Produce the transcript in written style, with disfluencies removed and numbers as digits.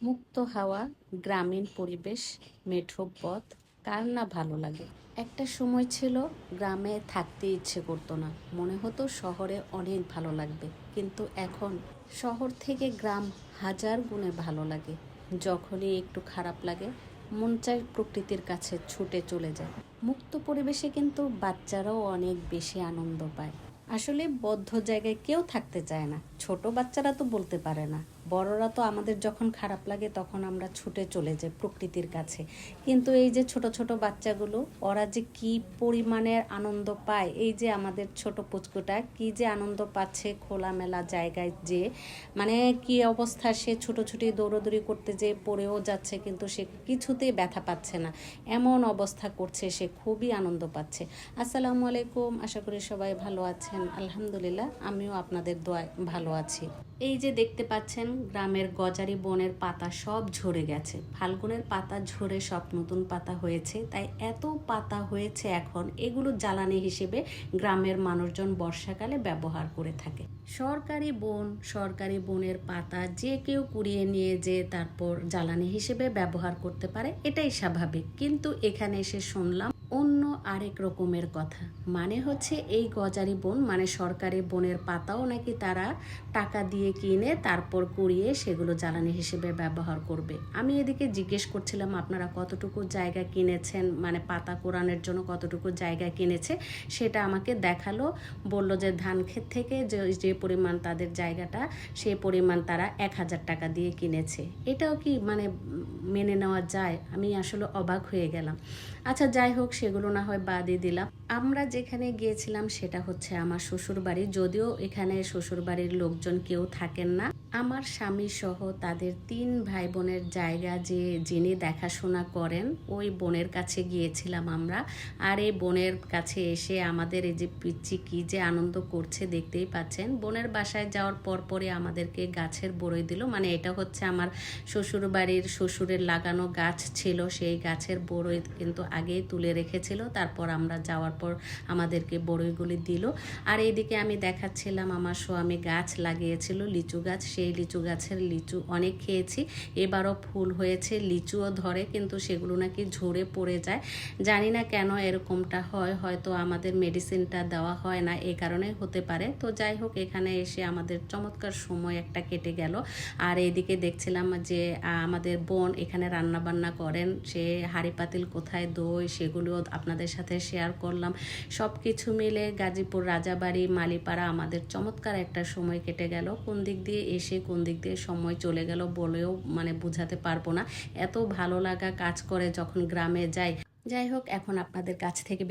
মুক্ত হাওয়া, গ্রামীণ পরিবেশ, মেঠো পথ, কার না ভালো লাগে। একটা সময় ছিল গ্রামে থাকতে ইচ্ছে করতো না, মনে হতো শহরে অনেক ভালো লাগবে। কিন্তু এখন শহর থেকে গ্রাম হাজার গুণে ভালো লাগে। যখনই একটু খারাপ লাগে মন চায় প্রকৃতির কাছে ছুটে চলে যায়। মুক্ত পরিবেশে কিন্তু বাচ্চারাও অনেক বেশি আনন্দ পায়। আসলে বদ্ধ জায়গায় কেউ থাকতে চায় না, ছোট বাচ্চারা তো বলতে পারে না। বড়রা তো আমাদের যখন খারাপ লাগে তখন আমরা ছুটে চলে যাই প্রকৃতির কাছে। কিন্তু এই যে ছোট ছোট বাচ্চাগুলো, ওরা যে কি পরিমাণের আনন্দ পায়, এই যে আমাদের ছোট পুচকুটা কি যে আনন্দ পাচ্ছে খোলামেলা জায়গায়, যে মানে কি অবস্থা, সে ছুটোছুটি দৌড়দৌড়ি করতে যে পড়েও যাচ্ছে কিন্তু সে কিছুতেই ব্যথা পাচ্ছে না, এমন অবস্থা করছে, সে খুবই আনন্দ পাচ্ছে। আসসালামু আলাইকুম, আশা করি সবাই ভালো আছেন। আলহামদুলিল্লাহ, আমিও আপনাদের দোয়ায় ভালো আছি। এই যে দেখতে পাচ্ছেন গ্রামের গজারি বনের পাতা সব ঝরে গেছে, ফাল্গুনের পাতা ঝরে সব নতুন পাতা হয়েছে, তাই এত পাতা হয়েছে এখন এগুলো জ্বালানি হিসেবে গ্রামের মানুষজন বর্ষাকালে ব্যবহার করে থাকে। সরকারি বনের পাতা যে কেউ কুড়িয়ে নিয়ে যে তারপর জ্বালানি হিসেবে ব্যবহার করতে পারে, এটাই স্বাভাবিক। কিন্তু এখানে এসে শুনলাম অন্য আরেক রকমের কথা। মানে হচ্ছে এই গজারি বন মানে সরকারি বনের পাতাও নাকি তারা টাকা দিয়ে কিনে তারপর কুড়িয়ে সেগুলো জ্বালানি হিসেবে ব্যবহার করবে। আমি এদিকে জিজ্ঞেস করছিলাম আপনারা কতটুকু জায়গা কিনেছেন, মানে পাতা কোরানোর জন্য কতটুকু জায়গা কিনেছে, সেটা আমাকে দেখালো। বলল যে ধান ক্ষেত থেকে যে পরিমাণ তাদের জায়গাটা, সেই পরিমাণ তারা 1,000 টাকা দিয়ে কিনেছে। এটাও কি মানে মেনে নেওয়া যায়? আমি আসলে অবাক হয়ে গেলাম। আচ্ছা যাই হোক, সেগুলো না হয় বাদই দিলাম। আমরা যেখানে গিয়েছিলাম সেটা হচ্ছে আমার শ্বশুর বাড়ি। যদিও এখানে শ্বশুর বাড়ির লোকজন কেউ থাকেন না, আমার স্বামী সহ তাদের 3 ভাই বোনের জায়গা যে যিনি দেখাশোনা করেন, ওই বোনের কাছে গিয়েছিলাম আমরা। আর এই বোনের কাছে এসে আমাদের এই যে পিচ্চি কি যে আনন্দ করছে দেখতেই পাচ্ছেন। বোনের বাসায় যাওয়ার পরপরই আমাদেরকে গাছের বড়ই দিল, মানে এটা হচ্ছে আমার শ্বশুর বাড়ির শ্বশুরের লাগানো গাছ ছিল, সেই গাছের বড়ই কিন্তু আগেই তুলে রেখেছিল, তারপর আমরা যাওয়ার পর আমাদেরকে বড়ইগুলি দিল। আর এইদিকে আমি দেখাচ্ছিলাম আমার স্বামী গাছ লাগিয়েছিল, লিচু গাছ, সেই লিচু গাছের লিচু অনেক খেয়েছি। এবারও ফুল হয়েছে, লিচুও ধরে, কিন্তু সেগুলো নাকি ঝরে পড়ে যায়। জানি না কেন এরকমটা হয়, হয়তো আমাদের মেডিসিনটা দেওয়া হয় না, এই কারণে হতে পারে। তো যাই হোক, এখানে এসে আমাদের চমৎকার সময় একটা কেটে গেল। আর এইদিকে দেখছিলাম যে আমাদের বোন এখানে রান্না বান্না করেন, সে হাঁড়ি পাতিল কোথায় দই সেগুলো আপনাদের সাথে শেয়ার করলাম। সব কিছু মিলে গাজীপুর রাজাবাড়ি মালিপাড়া আমাদের চমৎকার একটা সময় কেটে গেল। কোন দিক দিয়ে এসে কোন দিক দিয়ে সময় চলে গেল বলেও মানে বোঝাতে পারবো না। এত ভালো লাগা কাজ করে যখন গ্রামে যাই। যাই হোক, এখন আপনাদের কাছ থেকে